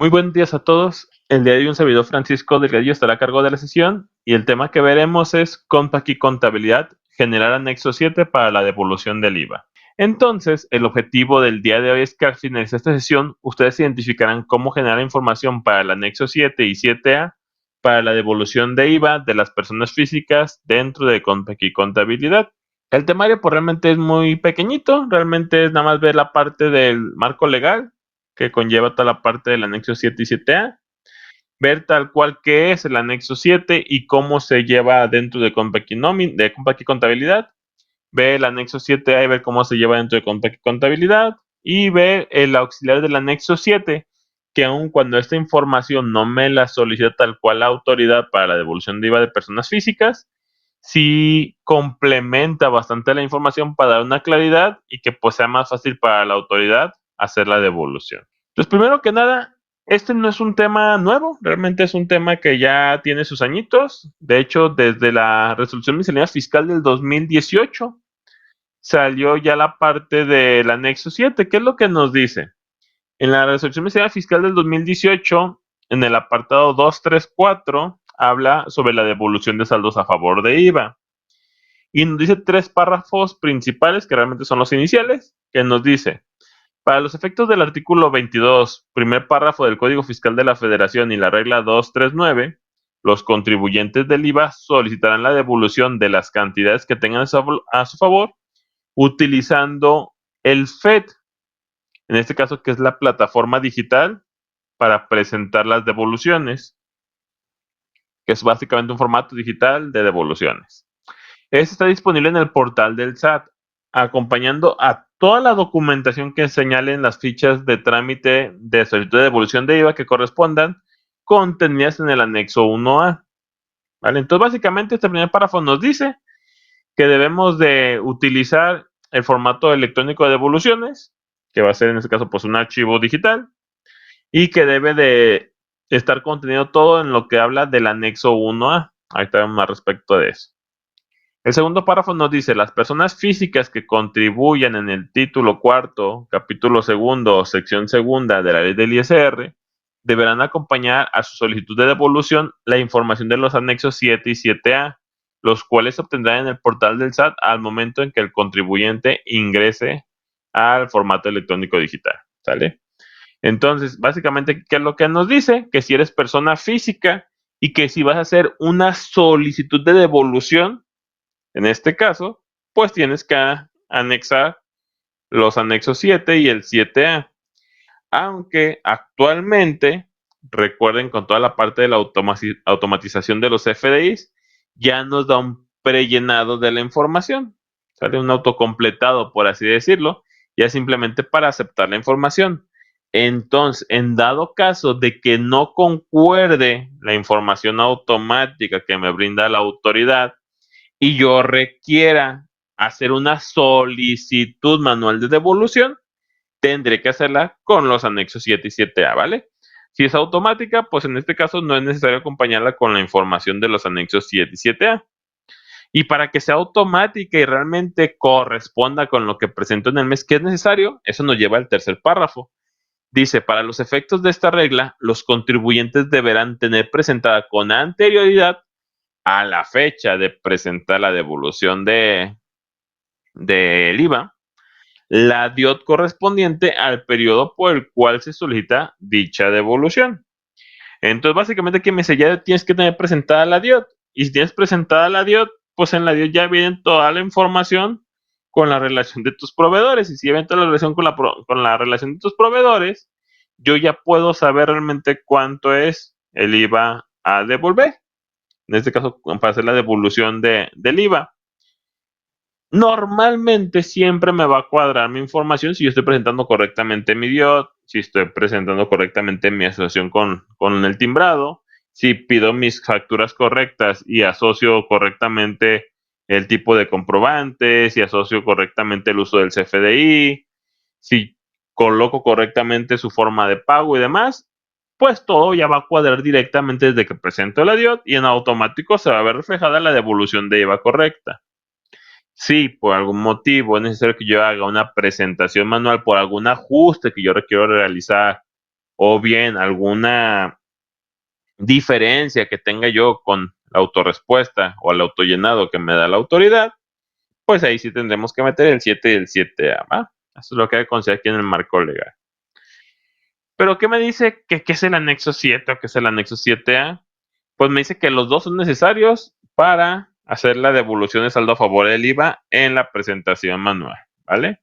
Muy buenos días a todos. El día de hoy un servidor Francisco Delgadillo estará a cargo de la sesión y el tema que veremos es Compact y Contabilidad, generar anexo 7 para la devolución del IVA. Entonces, el objetivo del día de hoy es que al finalizar esta sesión, ustedes identificarán cómo generar información para el anexo 7 y 7A para la devolución de IVA de las personas físicas dentro de Compact y Contabilidad. El temario pues realmente es muy pequeñito, realmente es nada más ver la parte del marco legal que conlleva toda la parte del anexo 7 y 7A, ver tal cual que es el anexo 7 y cómo se lleva dentro de Compact y Contabilidad, ver el anexo 7A y ver cómo se lleva dentro de Compact y Contabilidad, y ver el auxiliar del anexo 7, que aun cuando esta información no me la solicita tal cual la autoridad para la devolución de IVA de personas físicas, sí complementa bastante la información para dar una claridad y que pues sea más fácil para la autoridad hacer la devolución. Entonces, primero que nada, este no es un tema nuevo, realmente es un tema que ya tiene sus añitos. De hecho, desde la resolución miscelánea fiscal del 2018 salió ya la parte del anexo 7. ¿Qué es lo que nos dice? En la resolución miscelánea fiscal del 2018, en el apartado 234, habla sobre la devolución de saldos a favor de IVA. Y nos dice tres párrafos principales, que realmente son los iniciales, que nos dice: para los efectos del artículo 22, primer párrafo del Código Fiscal de la Federación y la regla 239, los contribuyentes del IVA solicitarán la devolución de las cantidades que tengan a su favor utilizando el FED, en este caso que es la plataforma digital para presentar las devoluciones, que es básicamente un formato digital de devoluciones. Este está disponible en el portal del SAT, acompañando a toda la documentación que señalen las fichas de trámite de solicitud de devolución de IVA que correspondan, contenidas en el anexo 1A. ¿Vale? Entonces, básicamente, este primer párrafo nos dice que debemos de utilizar el formato electrónico de devoluciones, que va a ser en este caso pues un archivo digital, y que debe de estar contenido todo en lo que habla del anexo 1A. Ahorita vemos más respecto de eso. El segundo párrafo nos dice: las personas físicas que contribuyan en el título cuarto, capítulo segundo o sección segunda de la ley del ISR deberán acompañar a su solicitud de devolución la información de los anexos 7 y 7A, los cuales se obtendrán en el portal del SAT al momento en que el contribuyente ingrese al formato electrónico digital. ¿Sale? Entonces, básicamente, ¿qué es lo que nos dice? Que si eres persona física y que si vas a hacer una solicitud de devolución, en este caso, pues tienes que anexar los anexos 7 y el 7A. Aunque actualmente, recuerden, con toda la parte de la automatización de los FDIs, ya nos da un prellenado de la información. Sale un autocompletado, por así decirlo, ya simplemente para aceptar la información. Entonces, en dado caso de que no concuerde la información automática que me brinda la autoridad y yo requiera hacer una solicitud manual de devolución, tendré que hacerla con los anexos 7 y 7A, ¿vale? Si es automática, pues en este caso no es necesario acompañarla con la información de los anexos 7 y 7A. Y para que sea automática y realmente corresponda con lo que presento en el mes que es necesario, eso nos lleva al tercer párrafo. Dice: para los efectos de esta regla, los contribuyentes deberán tener presentada con anterioridad a la fecha de presentar la devolución del IVA, la DIOT correspondiente al periodo por el cual se solicita dicha devolución. Entonces, básicamente, ¿qué me dice? Ya tienes que tener presentada la DIOT. Y si tienes presentada la DIOT, pues en la DIOT ya viene toda la información con la relación de tus proveedores. Y si ya viene toda la relación con la relación de tus proveedores, yo ya puedo saber realmente cuánto es el IVA a devolver. En este caso, para hacer la devolución del IVA. Normalmente siempre me va a cuadrar mi información si yo estoy presentando correctamente mi DIOT, si estoy presentando correctamente mi asociación con el timbrado, si pido mis facturas correctas y asocio correctamente el tipo de comprobante, si asocio correctamente el uso del CFDI, si coloco correctamente su forma de pago y demás, pues todo ya va a cuadrar directamente desde que presento la DIOT y en automático se va a ver reflejada la devolución de IVA correcta. Si por algún motivo es necesario que yo haga una presentación manual por algún ajuste que yo requiero realizar o bien alguna diferencia que tenga yo con la autorrespuesta o el autollenado que me da la autoridad, pues ahí sí tendremos que meter el 7 y el 7A, ¿va? Eso es lo que hay que considerar aquí en el marco legal. Pero ¿qué me dice que qué es el anexo 7 o qué es el anexo 7A? Pues me dice que los dos son necesarios para hacer la devolución de saldo a favor del IVA en la presentación manual, ¿vale?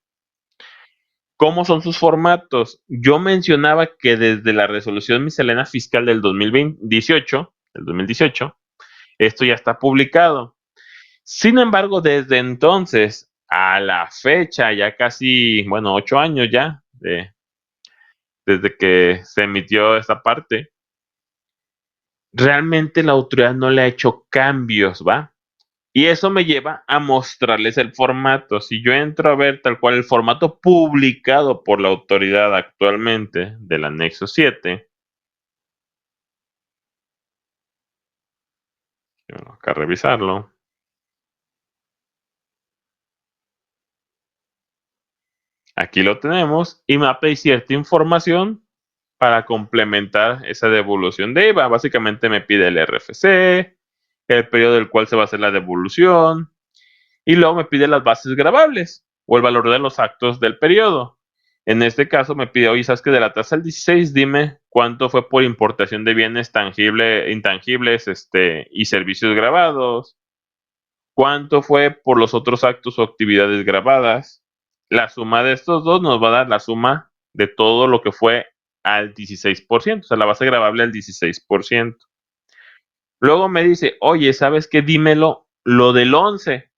¿Cómo son sus formatos? Yo mencionaba que desde la resolución miscelánea fiscal del 2018, esto ya está publicado. Sin embargo, desde entonces a la fecha, ya casi, bueno, 8 años ya, desde que se emitió esta parte, realmente la autoridad no le ha hecho cambios, ¿va? Y eso me lleva a mostrarles el formato. Si yo entro a ver tal cual el formato publicado por la autoridad actualmente del anexo 7, tengo que revisarlo. Aquí lo tenemos y me va a pedir cierta información para complementar esa devolución de IVA. Básicamente me pide el RFC, el periodo del cual se va a hacer la devolución, y luego me pide las bases gravables o el valor de los actos del periodo. En este caso me pide, oye, ¿sabes qué? De la tasa del 16, dime cuánto fue por importación de bienes tangibles, intangibles, y servicios grabados, cuánto fue por los otros actos o actividades grabadas. La suma de estos dos nos va a dar la suma de todo lo que fue al 16%, o sea, la base gravable al 16%. Luego me dice, oye, ¿sabes qué? Dímelo lo del 11,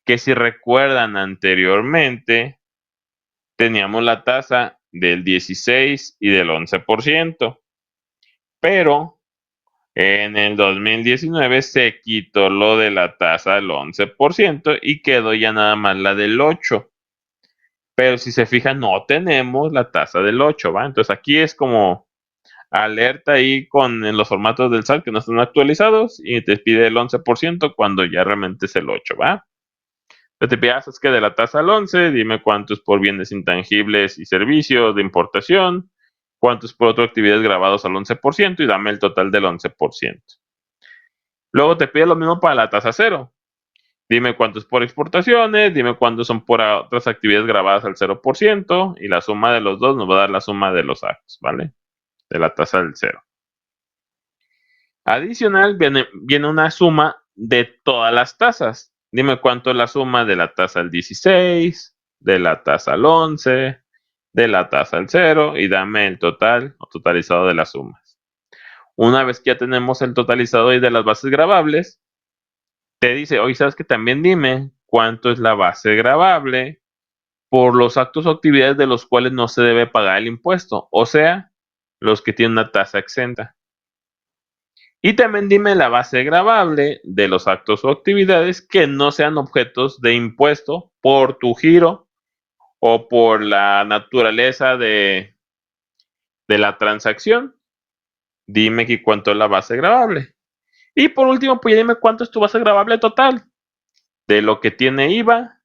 que si recuerdan anteriormente, teníamos la tasa del 16 y del 11%, pero en el 2019 se quitó lo de la tasa del 11% y quedó ya nada más la del 8%. Pero si se fijan, no tenemos la tasa del 8, ¿va? Entonces aquí es como alerta ahí en los formatos del SAT que no están actualizados y te pide el 11% cuando ya realmente es el 8, ¿va? Te pidas es que de la tasa al 11, dime cuánto es por bienes intangibles y servicios de importación, cuánto es por otras actividades grabados al 11% y dame el total del 11%. Luego te pide lo mismo para la tasa cero. Dime cuánto es por exportaciones, dime cuánto son por otras actividades grabadas al 0% y la suma de los dos nos va a dar la suma de los actos, ¿vale? De la tasa del cero. Adicional, viene una suma de todas las tasas. Dime cuánto es la suma de la tasa al 16, de la tasa al 11, de la tasa al 0 y dame el total o totalizado de las sumas. Una vez que ya tenemos el totalizado y de las bases gravables, te dice, oye, ¿sabes qué? También dime cuánto es la base gravable por los actos o actividades de los cuales no se debe pagar el impuesto, o sea, los que tienen una tasa exenta. Y también dime la base gravable de los actos o actividades que no sean objetos de impuesto por tu giro o por la naturaleza de la transacción. Dime que cuánto es la base gravable. Y por último, pues ya dime cuánto es tu base gravable total. De lo que tiene IVA,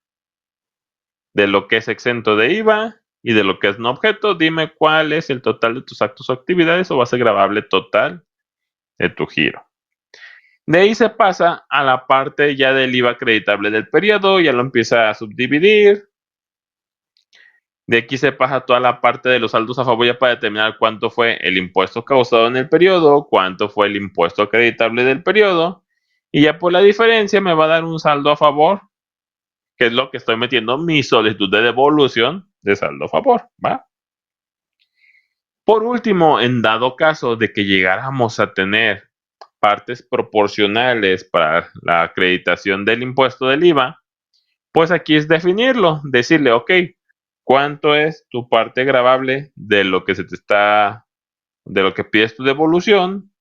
de lo que es exento de IVA y de lo que es no objeto. Dime cuál es el total de tus actos o actividades o base gravable total de tu giro. De ahí se pasa a la parte ya del IVA acreditable del periodo, ya lo empieza a subdividir. De aquí se pasa toda la parte de los saldos a favor ya para determinar cuánto fue el impuesto causado en el periodo, cuánto fue el impuesto acreditable del periodo. Y ya por la diferencia me va a dar un saldo a favor, que es lo que estoy metiendo mi solicitud de devolución de saldo a favor, ¿va? Por último, en dado caso de que llegáramos a tener partes proporcionales para la acreditación del impuesto del IVA, pues aquí es definirlo, decirle, ok, ¿cuánto es tu parte gravable de lo que de lo que pides tu devolución?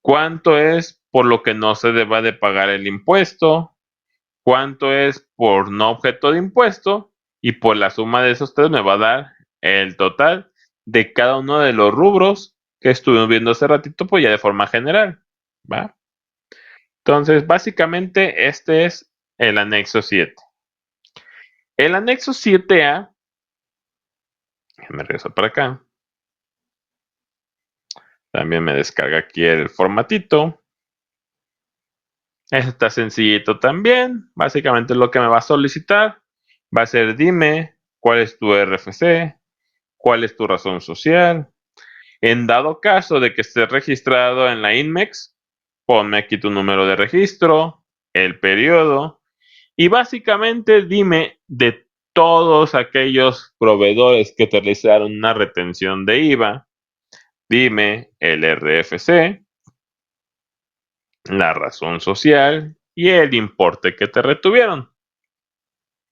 ¿Cuánto es por lo que no se deba de pagar el impuesto? ¿Cuánto es por no objeto de impuesto? Y por la suma de esos tres me va a dar el total de cada uno de los rubros que estuvimos viendo hace ratito, pues ya de forma general, ¿va? Entonces, básicamente este es el anexo 7. El anexo 7A, déjame regresar para acá. También me descarga aquí el formatito. Este está sencillito también. Básicamente lo que me va a solicitar va a ser dime cuál es tu RFC, cuál es tu razón social. En dado caso de que estés registrado en la INMEX, ponme aquí tu número de registro, el periodo y básicamente dime de todos aquellos proveedores que te realizaron una retención de IVA, dime el RFC, la razón social y el importe que te retuvieron.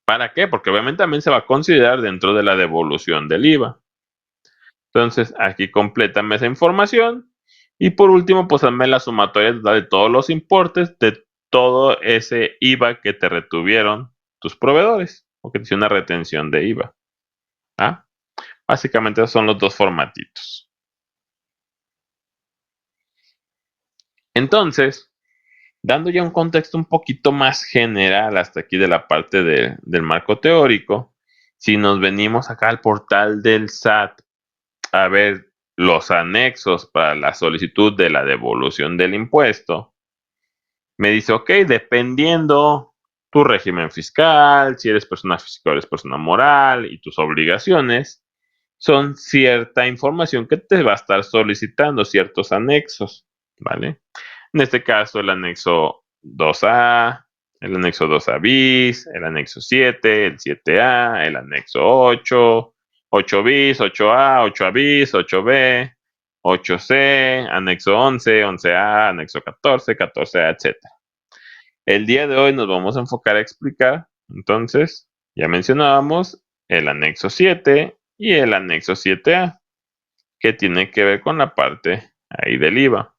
¿Para qué? Porque obviamente también se va a considerar dentro de la devolución del IVA. Entonces, aquí complétame esa información. Y por último, pues hazme la sumatoria de todos los importes de todo ese IVA que te retuvieron tus proveedores o que te hicieron una retención de IVA. ¿Ah? Básicamente esos son los dos formatitos. Entonces, dando ya un contexto un poquito más general hasta aquí de la parte del marco teórico, si nos venimos acá al portal del SAT a ver los anexos para la solicitud de la devolución del impuesto, me dice, ok, dependiendo tu régimen fiscal, si eres persona física o eres persona moral y tus obligaciones, son cierta información que te va a estar solicitando, ciertos anexos, ¿vale? En este caso, el anexo 2A, el anexo 2A bis, el anexo 7, el 7A, el anexo 8, 8 bis, 8A, 8A bis, 8B, 8C, anexo 11, 11A, anexo 14, 14A, etc. El día de hoy nos vamos a enfocar a explicar, entonces, ya mencionábamos el anexo 7 y el anexo 7A, que tiene que ver con la parte ahí del IVA.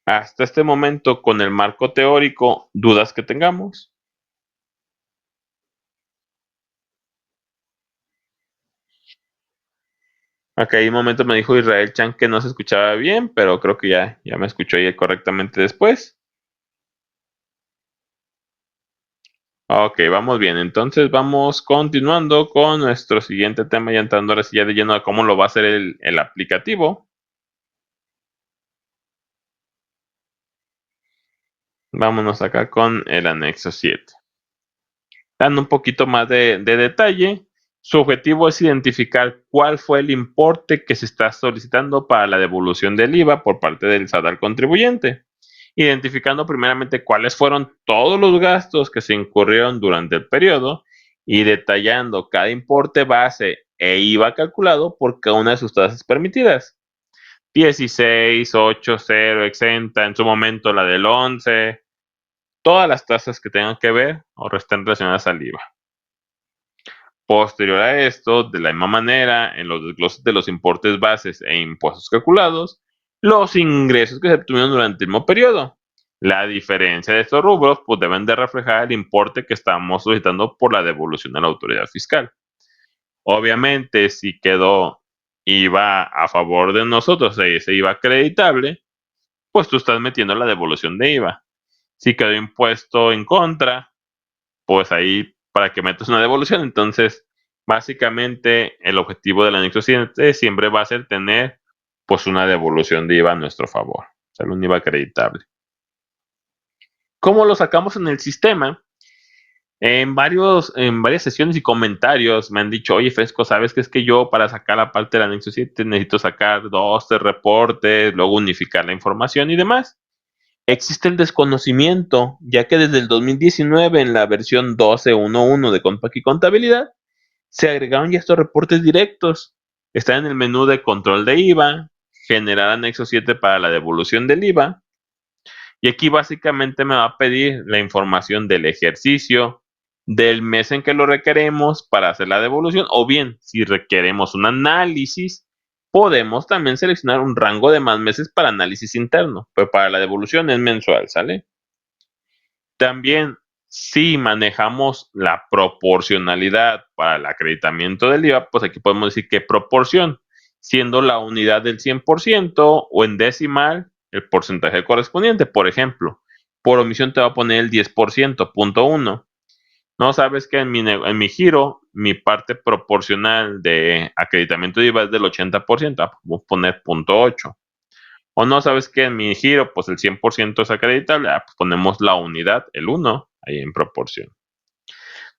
Hasta este momento, con el marco teórico, dudas que tengamos. Acá hay un momento me dijo Israel Chan que no se escuchaba bien, pero creo que ya me escuchó ahí correctamente después. Ok, vamos bien. Entonces vamos continuando con nuestro siguiente tema, ya entrando ahora sí ya de lleno a cómo lo va a hacer el aplicativo. Vámonos acá con el anexo 7. Dando un poquito más de detalle, su objetivo es identificar cuál fue el importe que se está solicitando para la devolución del IVA por parte del SAT al contribuyente, identificando primeramente cuáles fueron todos los gastos que se incurrieron durante el periodo y detallando cada importe base e IVA calculado por cada una de sus tasas permitidas. 16, 8, 0, exenta, en su momento la del 11, todas las tasas que tengan que ver o estén relacionadas al IVA. Posterior a esto, de la misma manera, en los desgloses de los importes bases e impuestos calculados, los ingresos que se obtuvieron durante el mismo periodo. La diferencia de estos rubros pues deben de reflejar el importe que estamos solicitando por la devolución a la autoridad fiscal. Obviamente, si quedó IVA a favor de nosotros, ese IVA acreditable, pues tú estás metiendo la devolución de IVA. Si quedó impuesto en contra, pues ahí para que metas una devolución. Entonces, básicamente el objetivo del anexo 7 siempre va a ser tener pues una devolución de IVA a nuestro favor, o sea, un IVA acreditable. ¿Cómo lo sacamos en el sistema? En varias sesiones y comentarios me han dicho, oye Fresco, ¿sabes qué es que yo para sacar la parte del anexo 7 necesito sacar 2, 3 reportes, luego unificar la información y demás? Existe el desconocimiento, ya que desde el 2019 en la versión 12.1.1 de Compact y Contabilidad se agregaron ya estos reportes directos. Están en el menú de control de IVA, generar anexo 7 para la devolución del IVA. Y aquí básicamente me va a pedir la información del ejercicio, del mes en que lo requeremos para hacer la devolución, o bien, si requeremos un análisis, podemos también seleccionar un rango de más meses para análisis interno, pero para la devolución es mensual, ¿sale? También, si manejamos la proporcionalidad para el acreditamiento del IVA, pues aquí podemos decir qué proporción, siendo la unidad del 100% o en decimal el porcentaje correspondiente. Por ejemplo, por omisión te va a poner el 10%, punto 1. No sabes que en mi giro mi parte proporcional de acreditamiento de IVA es del 80%, vamos a poner 0.8. O no, ¿sabes qué? En mi giro, pues el 100% es acreditable, pues ponemos la unidad, el 1, ahí en proporción.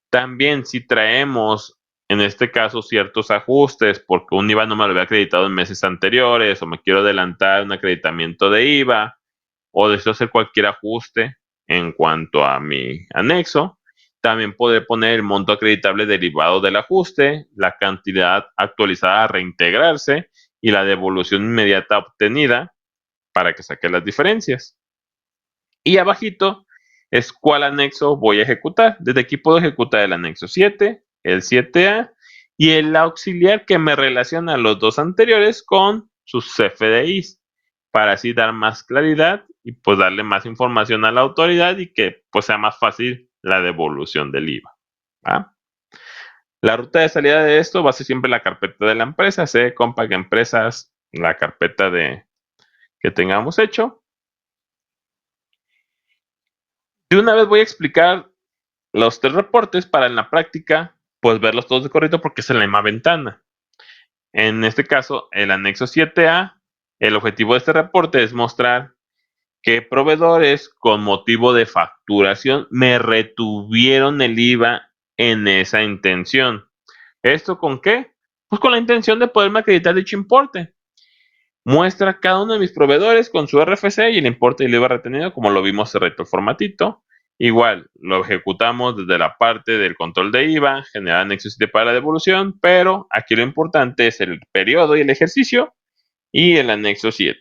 También si traemos, en este caso, ciertos ajustes, porque un IVA no me lo había acreditado en meses anteriores, o me quiero adelantar un acreditamiento de IVA, o deseo hacer cualquier ajuste en cuanto a mi anexo, también podré poner el monto acreditable derivado del ajuste, la cantidad actualizada a reintegrarse y la devolución inmediata obtenida para que saque las diferencias. Y abajito es cuál anexo voy a ejecutar. Desde aquí puedo ejecutar el anexo 7, el 7A y el auxiliar que me relaciona a los dos anteriores con sus CFDIs para así dar más claridad y pues darle más información a la autoridad y que pues sea más fácil la devolución del IVA. ¿Va? La ruta de salida de esto va a ser siempre la carpeta de la empresa, C, Compag Empresas, la carpeta que tengamos hecho. De una vez voy a explicar los tres reportes para en la práctica, pues verlos todos de corrido porque es en la misma ventana. En este caso, el anexo 7A, el objetivo de este reporte es mostrar qué proveedores con motivo de facturación me retuvieron el IVA en esa intención. ¿Esto con qué? Pues con la intención de poderme acreditar dicho importe. Muestra cada uno de mis proveedores con su RFC y el importe del IVA retenido, como lo vimos hace rato el formatito. Igual, lo ejecutamos desde la parte del control de IVA, generar anexos para la devolución, pero aquí lo importante es el periodo y el ejercicio y el anexo 7.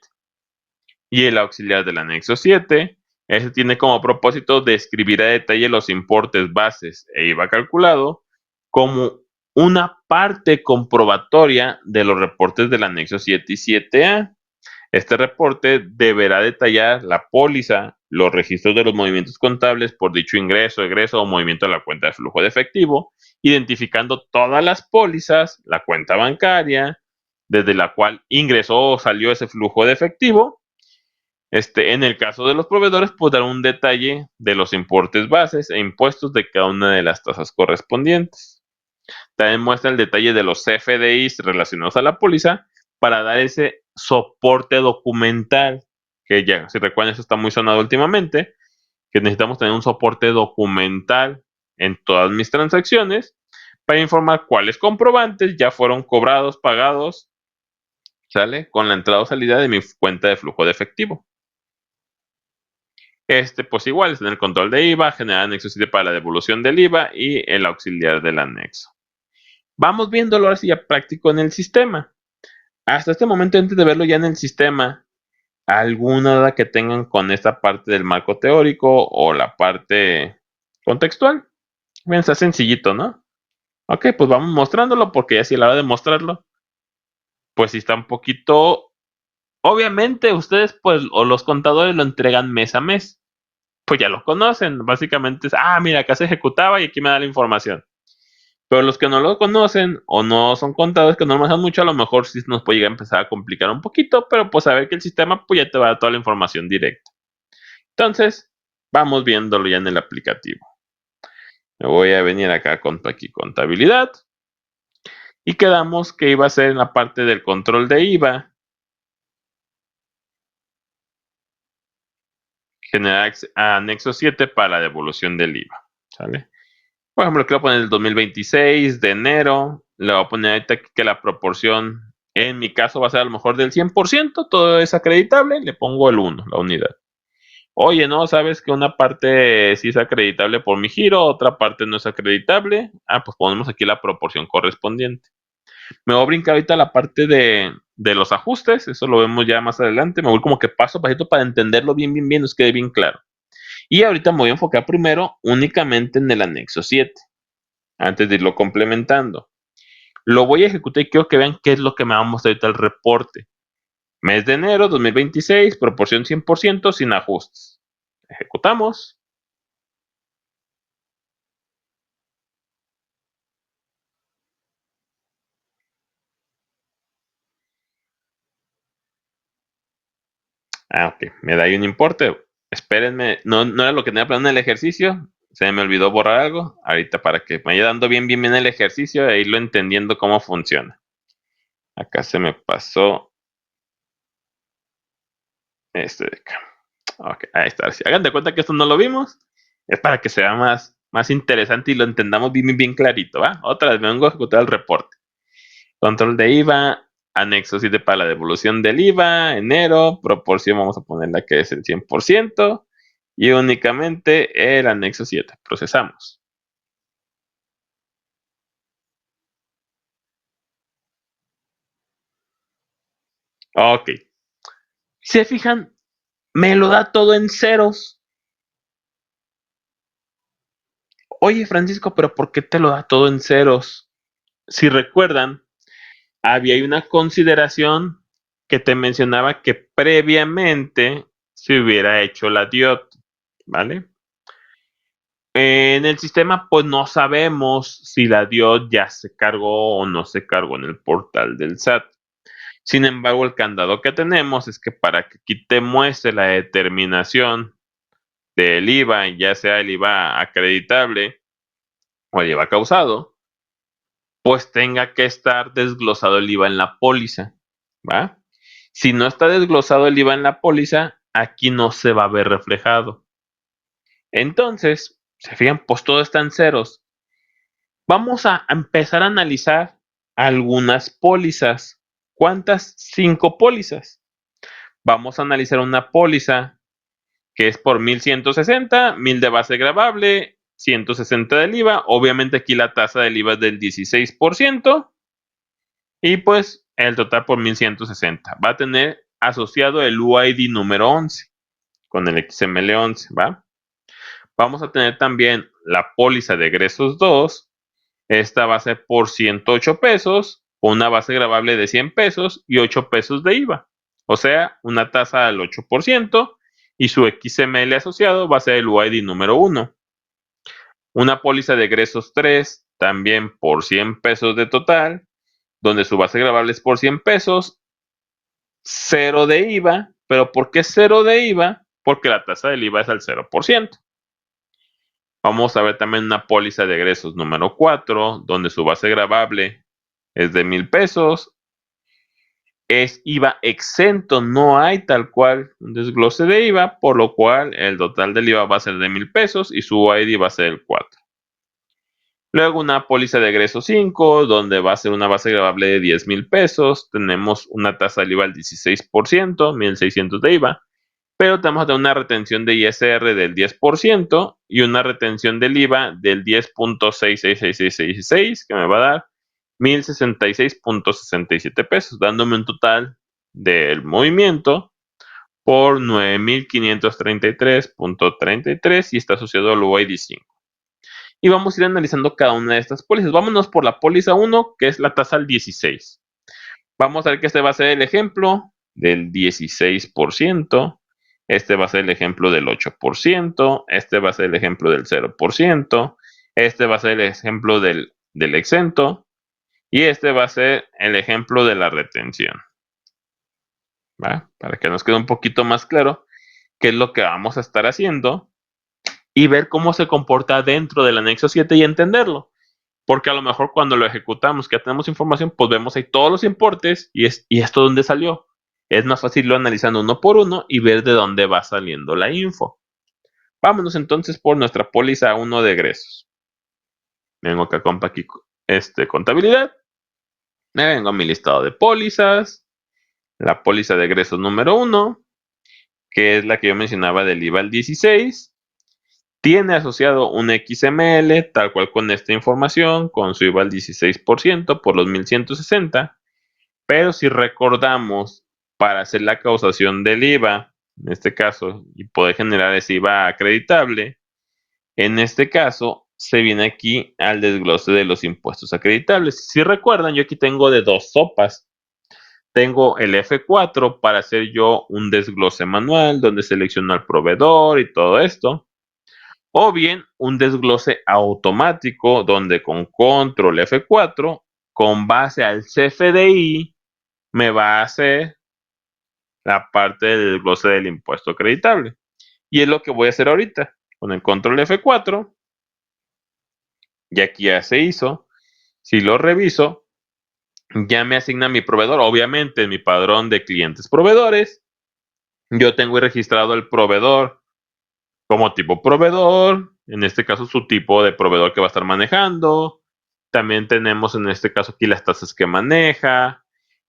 Y el auxiliar del anexo 7, ese tiene como propósito describir a detalle los importes bases e IVA calculado como una parte comprobatoria de los reportes del anexo 7 y 7A. Este reporte deberá detallar la póliza, los registros de los movimientos contables por dicho ingreso, egreso o movimiento de la cuenta de flujo de efectivo, identificando todas las pólizas, la cuenta bancaria, desde la cual ingresó o salió ese flujo de efectivo. En el caso de los proveedores, pues dar un detalle de los importes bases e impuestos de cada una de las tasas correspondientes. También muestra el detalle de los CFDIs relacionados a la póliza para dar ese soporte documental, que ya, si recuerdan, eso está muy sonado últimamente, que necesitamos tener un soporte documental en todas mis transacciones para informar cuáles comprobantes ya fueron cobrados, pagados, ¿sale? Con la entrada o salida de mi cuenta de flujo de efectivo. Pues igual, es tener control de IVA, generar anexo 7 para la devolución del IVA y el auxiliar del anexo. Vamos viéndolo ahora sí ya práctico en el sistema. Hasta este momento, antes de verlo ya en el sistema, ¿alguna duda que tengan con esta parte del marco teórico o la parte contextual? Bien, está sencillito, ¿no? Ok, pues vamos mostrándolo porque ya si a la hora de mostrarlo, pues si está un poquito... Obviamente ustedes, pues, o los contadores lo entregan mes a mes. Pues ya lo conocen. Básicamente es, mira, acá se ejecutaba y aquí me da la información. Pero los que no lo conocen o no son contadores que no lo manejan mucho, a lo mejor sí nos puede llegar a empezar a complicar un poquito, pero pues saber que el sistema pues ya te va a dar toda la información directa. Entonces, vamos viéndolo ya en el aplicativo. Me voy a venir acá con aquí contabilidad y quedamos que iba a ser en la parte del control de IVA, generar anexo 7 para la devolución del IVA. ¿Sale? Por ejemplo, le quiero poner el 2026 de enero. Le voy a poner ahorita que la proporción, en mi caso, va a ser a lo mejor del 100%. Todo es acreditable. Le pongo el 1, la unidad. Oye, no, sabes que una parte sí es acreditable por mi giro, otra parte no es acreditable. Pues ponemos aquí la proporción correspondiente. Me voy a brincar ahorita la parte de los ajustes. Eso lo vemos ya más adelante. Me voy como que paso a pasito para entenderlo bien, nos quede bien claro. Y ahorita me voy a enfocar primero únicamente en el anexo 7, antes de irlo complementando. Lo voy a ejecutar y quiero que vean qué es lo que me va a mostrar ahorita el reporte. Mes de enero 2026, proporción 100% sin ajustes. Ejecutamos. Ok, me da ahí un importe. Espérenme, no era lo que tenía planeado en el ejercicio. se me olvidó borrar algo. Ahorita para que me vaya dando bien el ejercicio e irlo entendiendo cómo funciona. Acá se me pasó este de acá. Ok, ahí está. Si hagan de cuenta que esto no lo vimos, es para que sea más interesante y lo entendamos bien clarito, ¿va? Otra vez me vengo a ejecutar el reporte. Control de IVA, anexo 7 para la devolución del IVA, enero, proporción vamos a ponerla que es el 100% y únicamente el anexo 7. Procesamos. Ok. Si se fijan, me lo da todo en ceros. Oye, Francisco, pero ¿por qué te lo da todo en ceros? Si recuerdan, había una consideración que te mencionaba que previamente se hubiera hecho la DIOT, ¿vale? En el sistema, pues no sabemos si la DIOT ya se cargó o no se cargó en el portal del SAT. Sin embargo, el candado que tenemos es que para que aquí te muestre la determinación del IVA, ya sea el IVA acreditable o el IVA causado, pues tenga que estar desglosado el IVA en la póliza, ¿va? Si no está desglosado el IVA en la póliza, aquí no se va a ver reflejado. Entonces, se fijan, pues todo está en ceros. Vamos a empezar a analizar algunas pólizas. ¿Cuántas? 5 pólizas. Vamos a analizar una póliza que es por 1160, 1000 de base gravable, 160 del IVA. Obviamente aquí la tasa del IVA es del 16%. Y pues el total por 1160. Va a tener asociado el UID número 11 con el XML11, ¿va? Vamos a tener también la póliza de egresos 2. Esta va a ser por 108 pesos, con una base gravable de 100 pesos y 8 pesos de IVA. O sea, una tasa al 8% y su XML asociado va a ser el UID número 1. Una póliza de egresos 3, también por 100 pesos de total, donde su base gravable es por 100 pesos, cero de IVA. ¿Pero por qué cero de IVA? Porque la tasa del IVA es al 0%. Vamos a ver también una póliza de egresos número 4, donde su base gravable es de 1000 pesos. Es IVA exento, no hay tal cual un desglose de IVA, por lo cual el total del IVA va a ser de 1000 pesos y su ID va a ser el 4. Luego una póliza de egreso 5, donde va a ser una base gravable de 10,000 pesos. Tenemos una tasa del IVA del 16%, 1600 de IVA. Pero tenemos que tener una retención de ISR del 10% y una retención del IVA del 10.666666, que me va a dar 1066.67 pesos, dándome un total del movimiento por 9533.33 y está asociado al UID 5. Y vamos a ir analizando cada una de estas pólizas. Vámonos por la póliza 1, que es la tasa al 16. Vamos a ver que este va a ser el ejemplo del 16%. Este va a ser el ejemplo del 8%. Este va a ser el ejemplo del 0%. Este va a ser el ejemplo del exento. Y este va a ser el ejemplo de la retención. ¿Va? Para que nos quede un poquito más claro qué es lo que vamos a estar haciendo y ver cómo se comporta dentro del anexo 7 y entenderlo. Porque a lo mejor cuando lo ejecutamos, que ya tenemos información, pues vemos ahí todos los importes y esto dónde salió. Es más fácil irlo analizando uno por uno y ver de dónde va saliendo la info. Vámonos entonces por nuestra póliza 1 de egresos. Vengo acá con aquí, contabilidad. Me vengo a mi listado de pólizas. La póliza de egresos número 1, que es la que yo mencionaba del IVA al 16. Tiene asociado un XML, tal cual con esta información, con su IVA al 16% por los 1160. Pero si recordamos, para hacer la causación del IVA, en este caso, y poder generar ese IVA acreditable, en este caso se viene aquí al desglose de los impuestos acreditables. Si recuerdan, yo aquí tengo de dos sopas. Tengo el F4 para hacer yo un desglose manual donde selecciono al proveedor y todo esto. O bien un desglose automático donde con control F4, con base al CFDI, me va a hacer la parte del desglose del impuesto acreditable. Y es lo que voy a hacer ahorita. Con el control F4 Y aquí ya se hizo. Si lo reviso, ya me asigna mi proveedor. Obviamente en mi padrón de clientes proveedores, yo tengo registrado el proveedor como tipo proveedor, en este caso su tipo de proveedor que va a estar manejando. También tenemos en este caso aquí las tasas que maneja.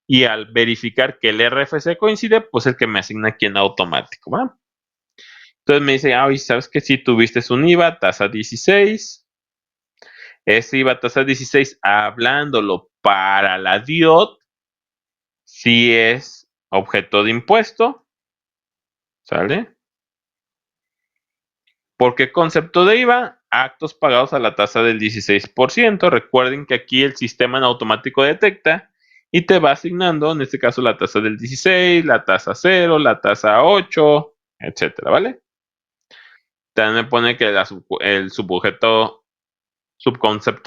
Y al verificar que el RFC coincide, pues el que me asigna aquí en automático, ¿va? Entonces me dice, ah, ¿sabes que si tuviste un IVA, tasa 16? Ese IVA tasa 16, hablándolo para la DIOT, si es objeto de impuesto, ¿sale? ¿Por qué concepto de IVA? Actos pagados a la tasa del 16%. Recuerden que aquí el sistema en automático detecta y te va asignando, en este caso, la tasa del 16, la tasa 0, la tasa 8, etcétera, ¿vale? También me pone que el subconcepto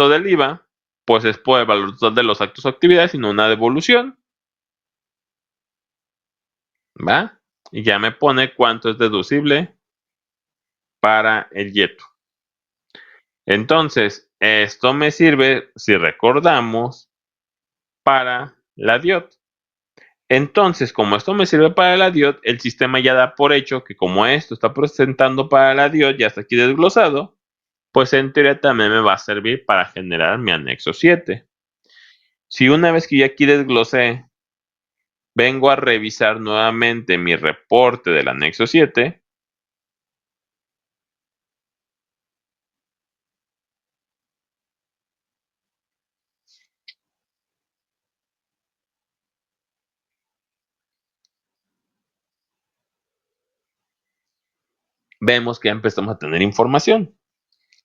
del IVA, pues es por el valor total de los actos o actividades y no una devolución, ¿va? Y ya me pone cuánto es deducible para el YETO. Entonces, esto me sirve, si recordamos, para la DIOT. Entonces, como esto me sirve para la DIOT, el sistema ya da por hecho que como esto está presentando para la DIOT, ya está aquí desglosado, pues en teoría también me va a servir para generar mi anexo 7. Si una vez que ya aquí desglosé, vengo a revisar nuevamente mi reporte del anexo 7, vemos que ya empezamos a tener información.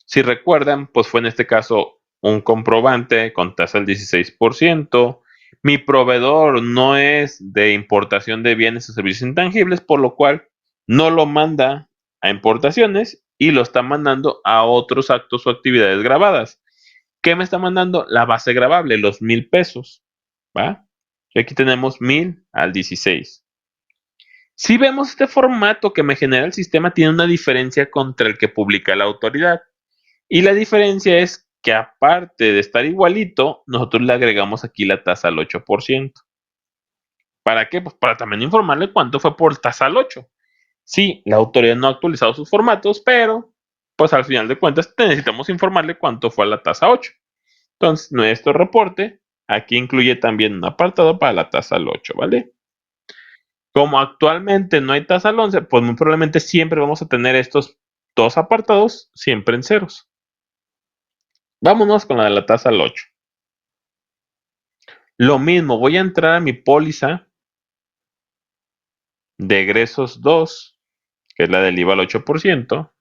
Si recuerdan, pues fue en este caso un comprobante con tasa del 16%. Mi proveedor no es de importación de bienes o servicios intangibles, por lo cual no lo manda a importaciones y lo está mandando a otros actos o actividades grabadas. ¿Qué me está mandando? La base grabable, los 1,000 pesos. ¿Va? Y aquí tenemos 1,000 al 16. Si vemos este formato que me genera el sistema, tiene una diferencia contra el que publica la autoridad. Y la diferencia es que aparte de estar igualito, nosotros le agregamos aquí la tasa al 8%. ¿Para qué? Pues para también informarle cuánto fue por tasa al 8. Sí, la autoridad no ha actualizado sus formatos, pero pues al final de cuentas necesitamos informarle cuánto fue a la tasa 8. Entonces, nuestro reporte aquí incluye también un apartado para la tasa al 8, ¿vale? Como actualmente no hay tasa al 11, pues muy probablemente siempre vamos a tener estos dos apartados siempre en ceros. Vámonos con la de la tasa al 8. Lo mismo, voy a entrar a mi póliza de egresos 2, que es la del IVA al 8%.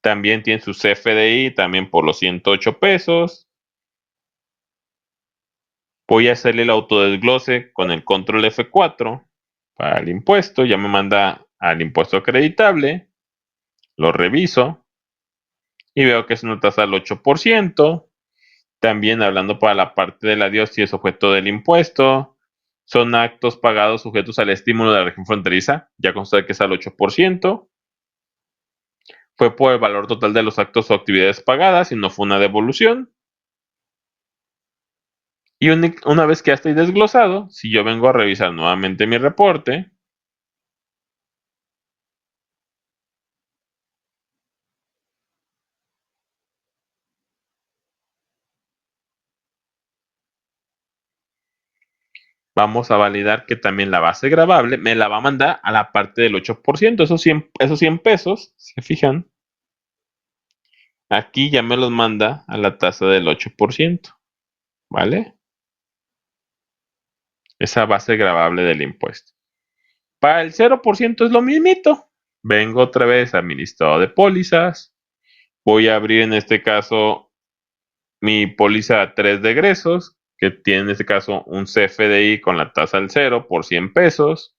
También tiene su CFDI, también por los 108 pesos. Voy a hacerle el autodesglose con el control F4 para el impuesto. Ya me manda al impuesto acreditable. Lo reviso y veo que es una tasa del 8%. También hablando para la parte de la DIOT, si es objeto del impuesto. Son actos pagados sujetos al estímulo de la región fronteriza. Ya consta que es al 8%. Fue por el valor total de los actos o actividades pagadas y no fue una devolución. Y una vez que ya estoy desglosado, si yo vengo a revisar nuevamente mi reporte, vamos a validar que también la base gravable me la va a mandar a la parte del 8%. Esos 100 pesos, se fijan, aquí ya me los manda a la tasa del 8%, ¿vale? Esa base gravable del impuesto. Para el 0% es lo mismito. Vengo otra vez a administrador de pólizas. Voy a abrir en este caso mi póliza 3 de egresos, que tiene en este caso un CFDI con la tasa al 0 por 100 pesos.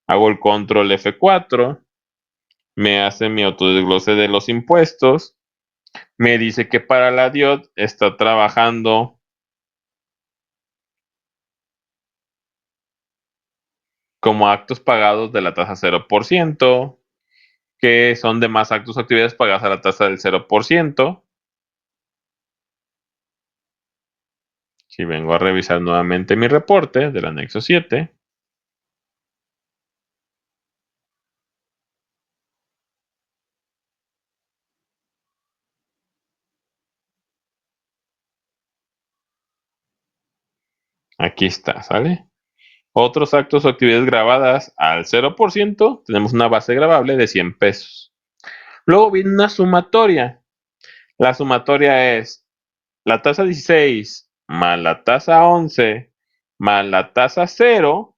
Hago el control F4. Me hace mi autodesglose de los impuestos. Me dice que para la DIOT está trabajando como actos pagados de la tasa 0%, que son demás actos o actividades pagadas a la tasa del 0%. Si vengo a revisar nuevamente mi reporte del anexo 7, aquí está, ¿sale? Otros actos o actividades grabadas al 0%, tenemos una base grabable de 100 pesos. Luego viene una sumatoria. La sumatoria es la tasa 16 más la tasa 11 más la tasa 0,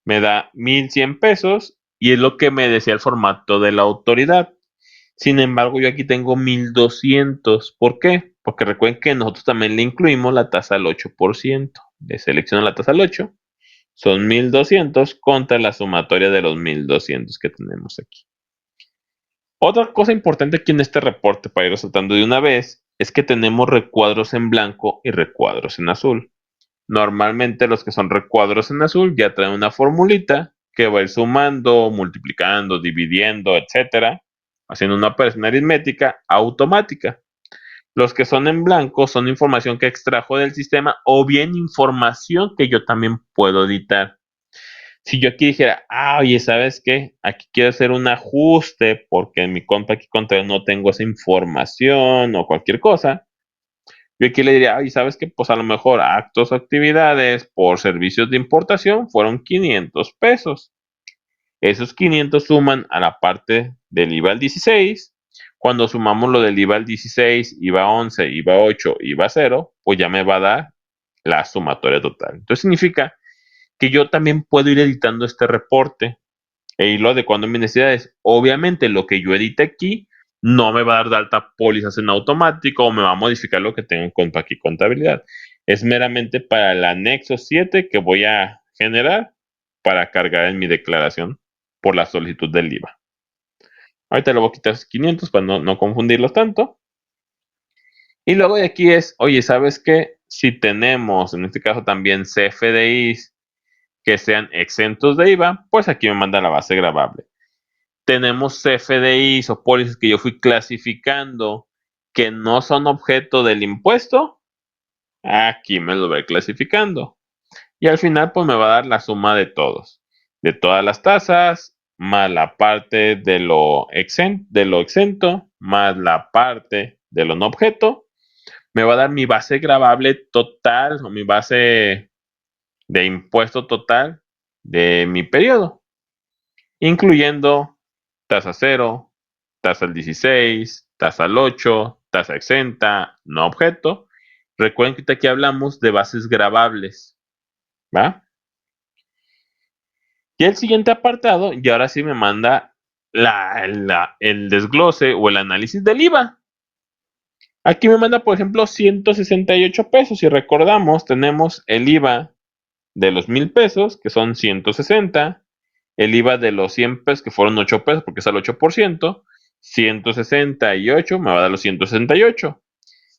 me da 1100 pesos y es lo que me decía el formato de la autoridad. Sin embargo, yo aquí tengo 1200. ¿Por qué? Porque recuerden que nosotros también le incluimos la tasa al 8%. Le selecciono la tasa al 8. Son 1200 contra la sumatoria de los 1200 que tenemos aquí. Otra cosa importante aquí en este reporte, para ir resaltando de una vez, es que tenemos recuadros en blanco y recuadros en azul. Normalmente los que son recuadros en azul ya traen una formulita que va a ir sumando, multiplicando, dividiendo, etcétera, haciendo una operación aritmética automática. Los que son en blanco son información que extrajo del sistema o bien información que yo también puedo editar. Si yo aquí dijera, oye, ¿sabes qué? Aquí quiero hacer un ajuste porque en mi cuenta aquí contra no tengo esa información o cualquier cosa, yo aquí le diría, y sabes que pues a lo mejor actos o actividades por servicios de importación fueron 500 pesos. Esos 500 suman a la parte del IVA al 16. Cuando sumamos lo del IVA al 16, IVA 11, IVA 8, IVA 0, pues ya me va a dar la sumatoria total. Entonces significa que yo también puedo ir editando este reporte e irlo adecuando a mis necesidades. Obviamente, lo que yo edite aquí no me va a dar de alta pólizas en automático o me va a modificar lo que tengo en cuenta aquí contabilidad. Es meramente para el anexo 7 que voy a generar para cargar en mi declaración por la solicitud del IVA. Ahorita le voy a quitar esos 500 para no confundirlos tanto. Y luego de aquí es, oye, ¿sabes qué? Si tenemos, en este caso también CFDIs que sean exentos de IVA, pues aquí me manda la base grabable. Tenemos CFDIs o pólizas que yo fui clasificando que no son objeto del impuesto, aquí me lo voy clasificando. Y al final pues me va a dar la suma de todos, de todas las tasas, más la parte de lo exento, más la parte de lo no objeto. Me va a dar mi base gravable total o mi base de impuesto total de mi periodo, incluyendo tasa 0, tasa al 16, tasa al 8, tasa exenta, no objeto. Recuerden que aquí hablamos de bases gravables, ¿va? Y el siguiente apartado, y ahora sí me manda el desglose o el análisis del IVA. Aquí me manda, por ejemplo, 168 pesos. Si recordamos, tenemos el IVA de los 1000 pesos, que son 160. El IVA de los 100 pesos, que fueron 8 pesos, porque es al 8%. 168 me va a dar los 168.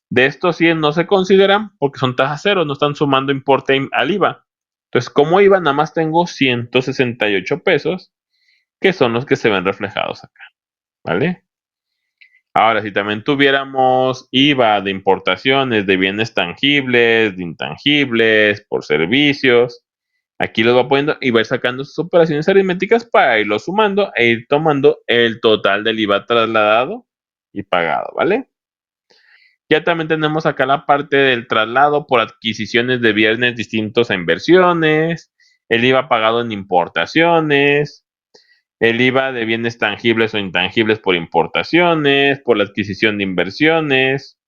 De estos 100 no se consideran porque son tasas cero, no están sumando importe al IVA. Entonces, como IVA, nada más tengo 168 pesos, que son los que se ven reflejados acá. ¿Vale? Ahora, si también tuviéramos IVA de importaciones de bienes tangibles, de intangibles, por servicios, aquí los va poniendo y va a ir sacando sus operaciones aritméticas para irlo sumando e ir tomando el total del IVA trasladado y pagado, ¿vale? Ya también tenemos acá la parte del traslado por adquisiciones de bienes distintos a inversiones, el IVA pagado en importaciones, el IVA de bienes tangibles o intangibles por importaciones, por la adquisición de inversiones,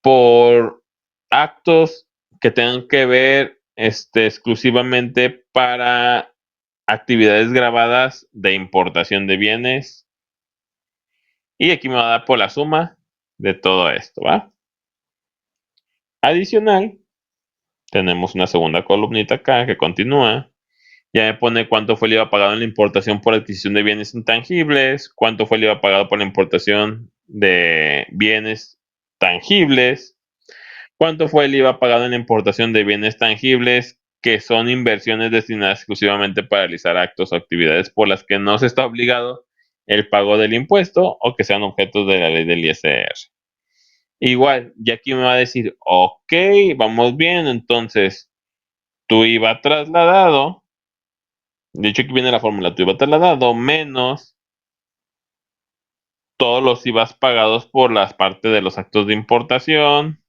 por actos que tengan que ver exclusivamente para actividades grabadas de importación de bienes. Y aquí me va a dar por la suma de todo esto, ¿va? Adicional, tenemos una segunda columnita acá que continúa. Ya me pone cuánto fue el IVA pagado en la importación por adquisición de bienes intangibles, cuánto fue el IVA pagado por la importación de bienes tangibles, cuánto fue el IVA pagado en la importación de bienes tangibles que son inversiones destinadas exclusivamente para realizar actos o actividades por las que no se está obligado el pago del impuesto o que sean objetos de la ley del ISR. Igual, y aquí me va a decir, ok, vamos bien, entonces tu IVA trasladado, de hecho aquí viene la fórmula, tu IVA trasladado menos todos los IVAs pagados por las partes de los actos de importación,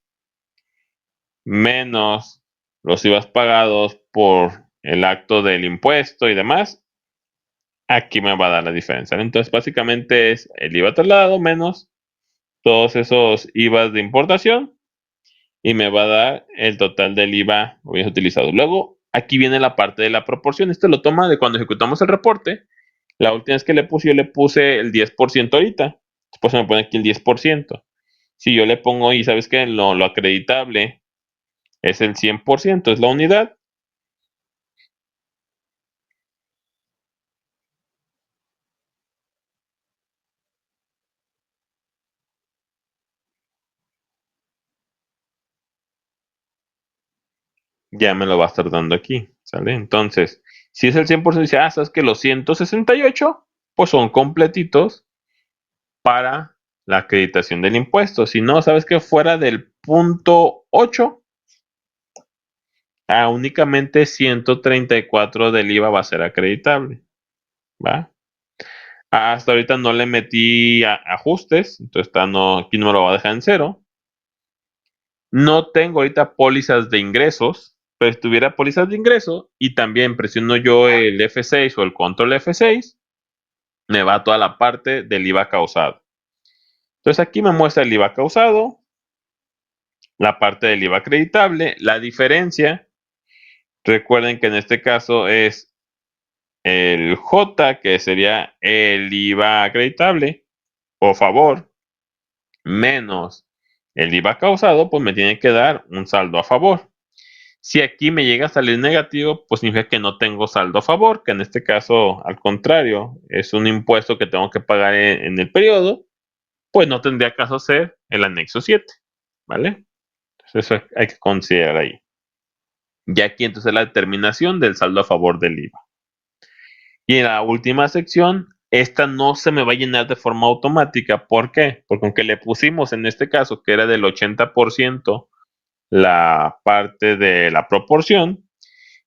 menos los IVAs pagados por el acto del impuesto y demás, aquí me va a dar la diferencia. Entonces, básicamente es el IVA trasladado menos todos esos IVAs de importación y me va a dar el total del IVA utilizado. Luego, aquí viene la parte de la proporción. Esto lo toma de cuando ejecutamos el reporte. La última vez que le puse, yo le puse el 10% ahorita. Después me pone aquí el 10%. Si yo le pongo, y sabes que lo acreditable es el 100%, es la unidad. Ya me lo va a estar dando aquí, ¿sale? Entonces, si es el 100%, dice, sabes que los 168, pues son completitos para la acreditación del impuesto. Si no, sabes que fuera del punto 8, únicamente 134 del IVA va a ser acreditable, ¿va? Hasta ahorita no le metí ajustes, entonces aquí no me lo va a dejar en cero. No tengo ahorita pólizas de ingresos, pero si tuviera pólizas de ingreso y también presiono yo el F6 o el control F6, me va toda la parte del IVA causado. Entonces aquí me muestra el IVA causado, la parte del IVA acreditable, la diferencia. Recuerden que en este caso es el J, que sería el IVA acreditable o favor, menos el IVA causado, pues me tiene que dar un saldo a favor. Si aquí me llega a salir negativo, pues significa que no tengo saldo a favor, que en este caso, al contrario, es un impuesto que tengo que pagar en el periodo, pues no tendría caso ser el anexo 7, ¿vale? Entonces eso hay que considerar ahí. Ya aquí entonces la determinación del saldo a favor del IVA. Y en la última sección, esta no se me va a llenar de forma automática. ¿Por qué? Porque aunque le pusimos en este caso que era del 80% la parte de la proporción,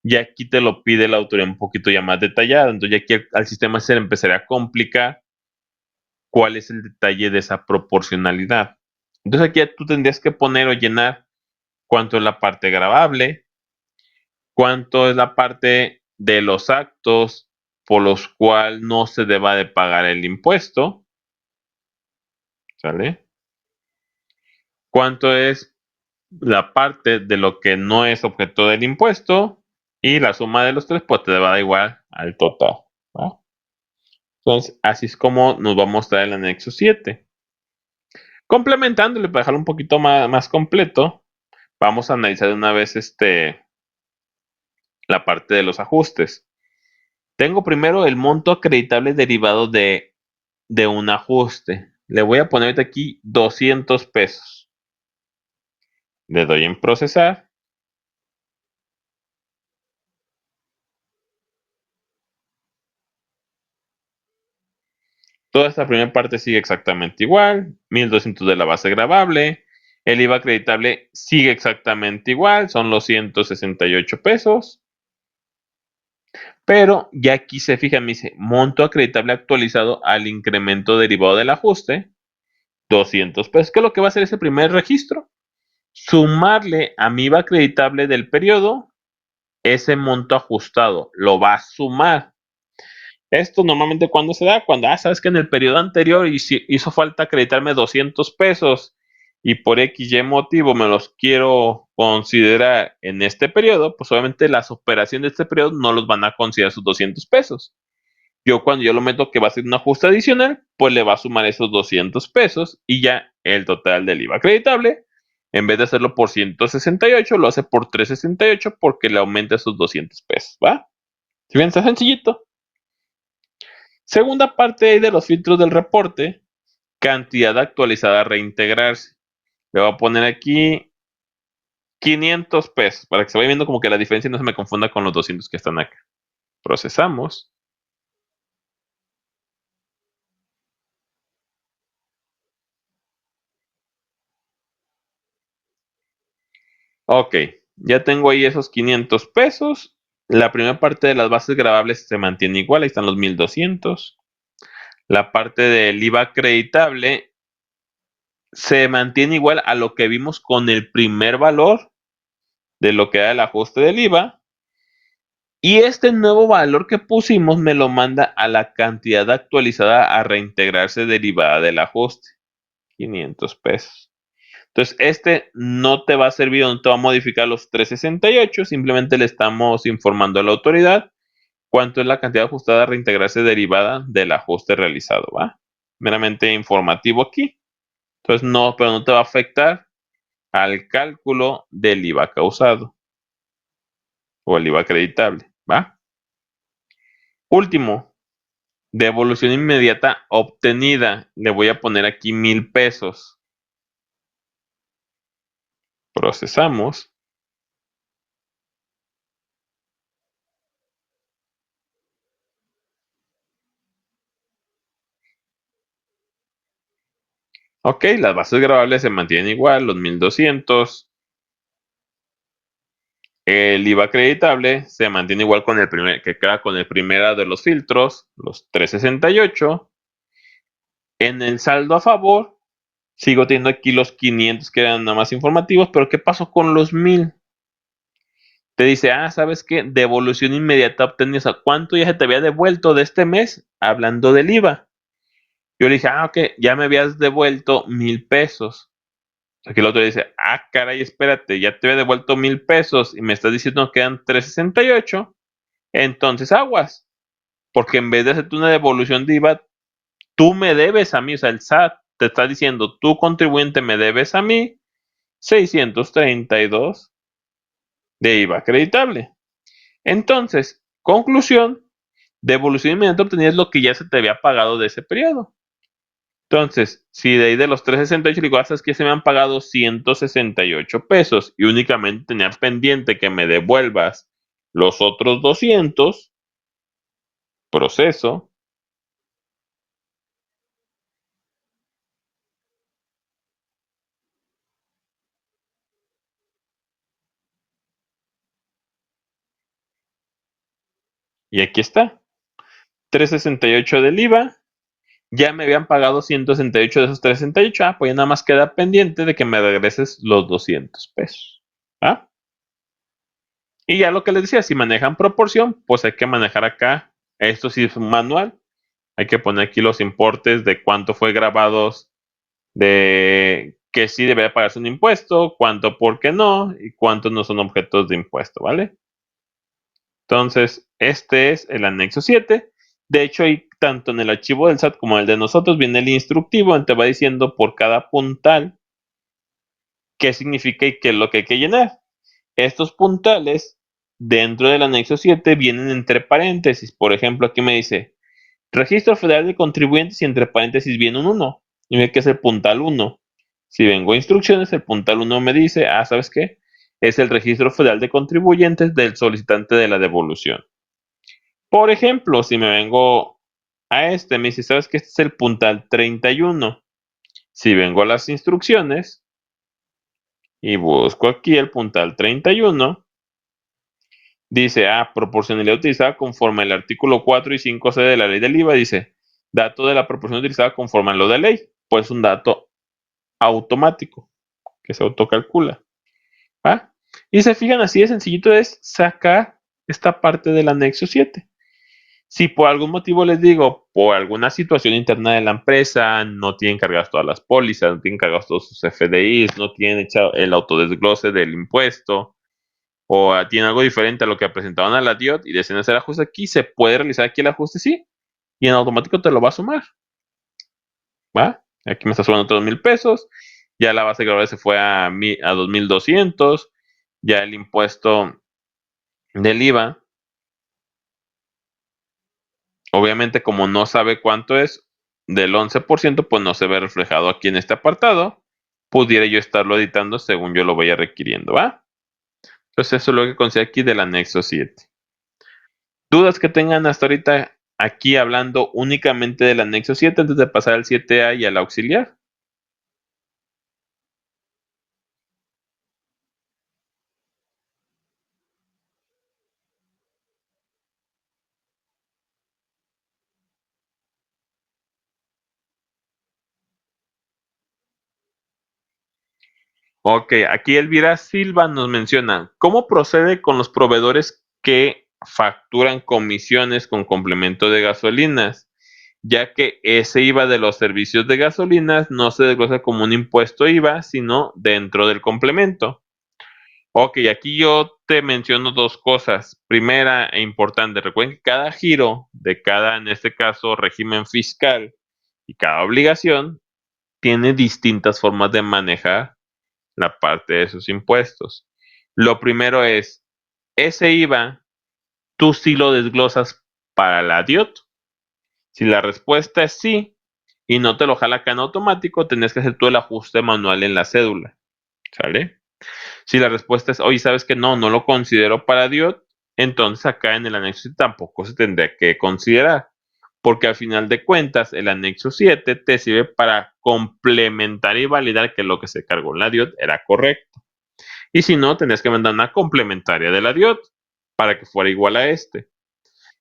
y aquí te lo pide la autoría un poquito ya más detallada. Entonces ya aquí al sistema se le empezaría a complicar cuál es el detalle de esa proporcionalidad. Entonces aquí ya tú tendrías que poner o llenar cuánto es la parte gravable, cuánto es la parte de los actos por los cuales no se deba de pagar el impuesto, ¿sale? Cuánto es la parte de lo que no es objeto del impuesto y la suma de los tres pues te va a dar igual al total, ¿va? Entonces, así es como nos va a mostrar el anexo 7. Complementándole para dejarlo un poquito más completo, vamos a analizar de una vez la parte de los ajustes. Tengo primero el monto acreditable derivado de un ajuste. Le voy a poner aquí 200 pesos. Le doy en procesar. Toda esta primera parte sigue exactamente igual. 1200 de la base gravable. El IVA acreditable sigue exactamente igual. Son los 168 pesos. Pero ya aquí se fija, me dice monto acreditable actualizado al incremento derivado del ajuste. 200 pesos. ¿Qué es lo que va a hacer ese primer registro? Sumarle a mi IVA acreditable del periodo ese monto ajustado. Lo va a sumar. Esto normalmente cuando se da, cuando, sabes que en el periodo anterior hizo falta acreditarme 200 pesos y por X y motivo me los quiero considerar en este periodo, pues obviamente las operaciones de este periodo no los van a considerar sus 200 pesos. Yo cuando yo lo meto que va a ser un ajuste adicional, pues le va a sumar esos 200 pesos y ya el total del IVA acreditable, en vez de hacerlo por 168, lo hace por 368 porque le aumenta esos 200 pesos, ¿va? Si bien está sencillito. Segunda parte ahí de los filtros del reporte, cantidad actualizada a reintegrarse. Le voy a poner aquí 500 pesos para que se vaya viendo como que la diferencia no se me confunda con los 200 que están acá. Procesamos. Ok, ya tengo ahí esos 500 pesos. La primera parte de las bases grabables se mantiene igual, ahí están los 1200. La parte del IVA acreditable se mantiene igual a lo que vimos con el primer valor de lo que era el ajuste del IVA. Y este nuevo valor que pusimos me lo manda a la cantidad actualizada a reintegrarse derivada del ajuste, 500 pesos. Entonces, este no te va a servir, no te va a modificar los 368, simplemente le estamos informando a la autoridad cuánto es la cantidad ajustada a reintegrarse derivada del ajuste realizado, ¿va? Meramente informativo aquí. Entonces, no, pero no te va a afectar al cálculo del IVA causado o el IVA acreditable, ¿va? Último, devolución inmediata obtenida. Le voy a poner aquí 1000 pesos. Procesamos. Ok, las bases grabables se mantienen igual, los 1200. El IVA acreditable se mantiene igual con el primer, que queda con el primero de los filtros, los 368. En el saldo a favor, sigo teniendo aquí los 500 que eran nada más informativos, pero ¿qué pasó con los 1000? Te dice, ¿sabes qué? Devolución inmediata obtenida. O sea, ¿cuánto ya se te había devuelto de este mes? Hablando del IVA. Yo le dije, ok, ya me habías devuelto 1000 pesos. Aquí el otro dice, caray, espérate, ya te había devuelto 1000 pesos y me estás diciendo que quedan 368. Entonces aguas, porque en vez de hacerte una devolución de IVA, tú me debes a mí, o sea, el SAT te está diciendo, tú contribuyente me debes a mí 632 de IVA acreditable. Entonces, conclusión, devolución inmediata obtenida es lo que ya se te había pagado de ese periodo. Entonces, si de ahí de los 368 digo, sabes que se me han pagado 168 pesos y únicamente tenía pendiente que me devuelvas los otros 200, proceso, y aquí está, 368 del IVA, ya me habían pagado 168 de esos 368, pues ya nada más queda pendiente de que me regreses los 200 pesos. ¿Ah? Y ya lo que les decía, si manejan proporción, pues hay que manejar acá, esto sí es un manual, hay que poner aquí los importes de cuánto fue grabados, de que sí debería pagarse un impuesto, cuánto por qué no, y cuántos no son objetos de impuesto, ¿vale? Entonces, este es el anexo 7. De hecho, ahí, tanto en el archivo del SAT como en el de nosotros, viene el instructivo, donde te va diciendo por cada puntal qué significa y qué es lo que hay que llenar. Estos puntales dentro del anexo 7 vienen entre paréntesis. Por ejemplo, aquí me dice Registro Federal de Contribuyentes y entre paréntesis viene un 1. Y ve que es el puntal 1. Si vengo a instrucciones, el puntal 1 me dice, ¿sabes qué? Es el Registro Federal de Contribuyentes del solicitante de la devolución. Por ejemplo, si me vengo a este, me dice, ¿sabes qué? Este es el puntal 31. Si vengo a las instrucciones y busco aquí el puntal 31, dice, proporcionalidad utilizada conforme al artículo 4 y 5C de la ley del IVA, dice, dato de la proporción utilizada conforme a lo de ley, pues un dato automático que se autocalcula. ¿Va? Y se fijan, así de sencillito es sacar esta parte del anexo 7. Si por algún motivo les digo, por alguna situación interna de la empresa, no tienen cargadas todas las pólizas, no tienen cargados todos sus FDIs, no tienen echado el autodesglose del impuesto, o tienen algo diferente a lo que presentaban a la DIOT y desean hacer ajuste aquí, se puede realizar aquí el ajuste, sí, y en automático te lo va a sumar. ¿Va? Aquí me está sumando otros 1000 pesos, ya la base global se fue a 2200, ya el impuesto del IVA. Obviamente, como no sabe cuánto es del 11%, pues no se ve reflejado aquí en este apartado. Pudiera yo estarlo editando según yo lo vaya requiriendo, ¿va? Entonces, eso es lo que considero aquí del anexo 7. ¿Dudas que tengan hasta ahorita aquí hablando únicamente del anexo 7 antes de pasar al 7A y al auxiliar? Ok, aquí Elvira Silva nos menciona, ¿cómo procede con los proveedores que facturan comisiones con complemento de gasolinas? Ya que ese IVA de los servicios de gasolinas no se desglosa como un impuesto IVA, sino dentro del complemento. Ok, aquí yo te menciono dos cosas. Primera e importante, recuerden que cada giro de cada, en este caso, régimen fiscal y cada obligación tiene distintas formas de manejar la parte de sus impuestos. Lo primero es, ese IVA, tú sí lo desglosas para la DIOT. Si la respuesta es sí y no te lo jala acá en automático, tenés que hacer tú el ajuste manual en la cédula. ¿Sale? Si la respuesta es, oye, ¿sabes que no? No lo considero para DIOT, entonces acá en el anexo tampoco se tendría que considerar. Porque al final de cuentas, el anexo 7 te sirve para complementar y validar que lo que se cargó en la DIOT era correcto. Y si no, tendrías que mandar una complementaria de la DIOT para que fuera igual a este.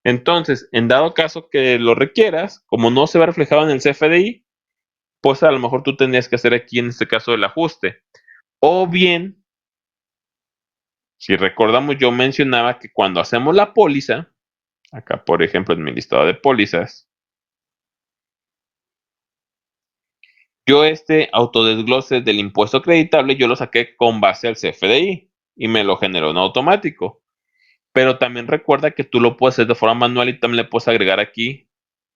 Entonces, en dado caso que lo requieras, como no se ve reflejado en el CFDI, pues a lo mejor tú tendrías que hacer aquí en este caso el ajuste. O bien, si recordamos, yo mencionaba que cuando hacemos la póliza, acá por ejemplo en mi listado de pólizas, yo este autodesglose del impuesto acreditable yo lo saqué con base al CFDI y me lo generó en automático. Pero también recuerda que tú lo puedes hacer de forma manual y también le puedes agregar aquí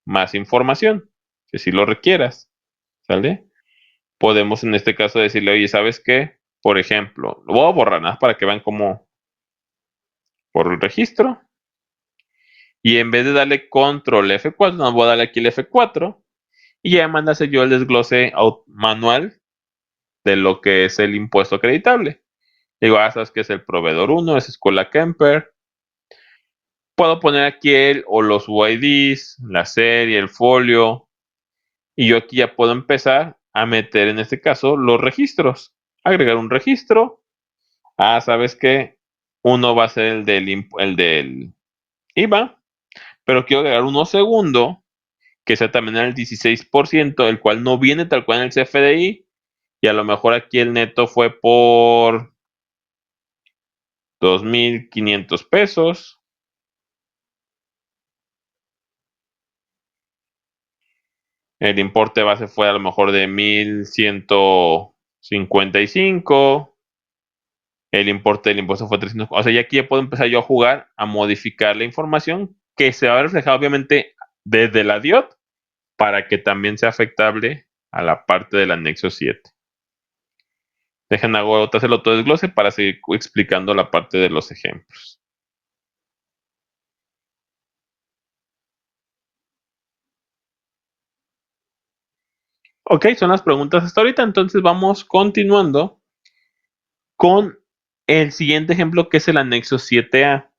más información, que si lo requieras, ¿sale? Podemos en este caso decirle, oye, ¿sabes qué? Por ejemplo, lo voy a borrar nada más para que vean cómo por el registro. Y en vez de darle control F4, no voy a darle aquí el F4 y ya manda a hacer yo el desglose manual de lo que es el impuesto acreditable. Digo, sabes que es el proveedor 1, es Escuela Kemper. Puedo poner aquí el o los UIDs, la serie, el folio. Y yo aquí ya puedo empezar a meter en este caso los registros. Agregar un registro. ¿Sabes qué? Uno va a ser el del IVA, pero quiero agregar uno segundo, que sea también el 16%, el cual no viene tal cual en el CFDI, y a lo mejor aquí el neto fue por 2,500 pesos. El importe base fue a lo mejor de 1,155. El importe del impuesto fue 300. O sea, ya aquí ya puedo empezar yo a jugar, a modificar la información que se va a reflejar obviamente desde la DIOT para que también sea afectable a la parte del anexo 7. Dejen hago otra vez el otro desglose para seguir explicando la parte de los ejemplos. Ok, son las preguntas hasta ahorita, entonces vamos continuando con el siguiente ejemplo que es el anexo 7A.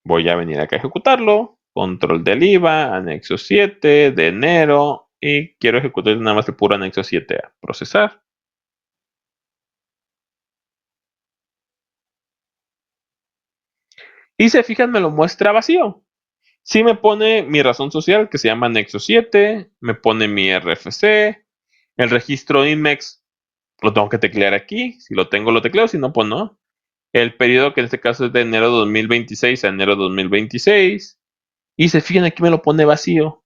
Voy a venir acá a ejecutarlo. Control del IVA, anexo 7 de enero. Y quiero ejecutar nada más el puro anexo 7A. Procesar. Y se fijan, me lo muestra vacío. Sí me pone mi razón social que se llama anexo 7. Me pone mi RFC. El registro INMEX lo tengo que teclear aquí. Si lo tengo, lo tecleo. Si no, pues no. El periodo que en este caso es de enero 2026 a enero 2026. Y se fijan, aquí me lo pone vacío.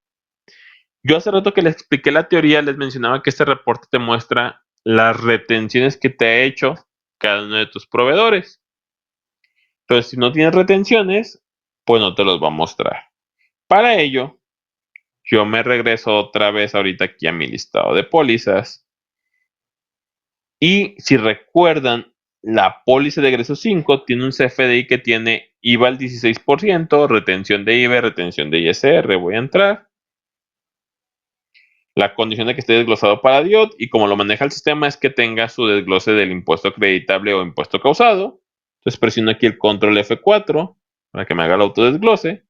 Yo hace rato que les expliqué la teoría, les mencionaba que este reporte te muestra las retenciones que te ha hecho cada uno de tus proveedores. Entonces, si no tienes retenciones, pues no te los va a mostrar. Para ello, yo me regreso otra vez ahorita aquí a mi listado de pólizas. Y si recuerdan, la póliza de egreso 5 tiene un CFDI que tiene IVA al 16%, retención de IVA, retención de ISR. Voy a entrar. La condición de que esté desglosado para DIOT y como lo maneja el sistema es que tenga su desglose del impuesto acreditable o impuesto causado. Entonces presiono aquí el control F4 para que me haga el autodesglose.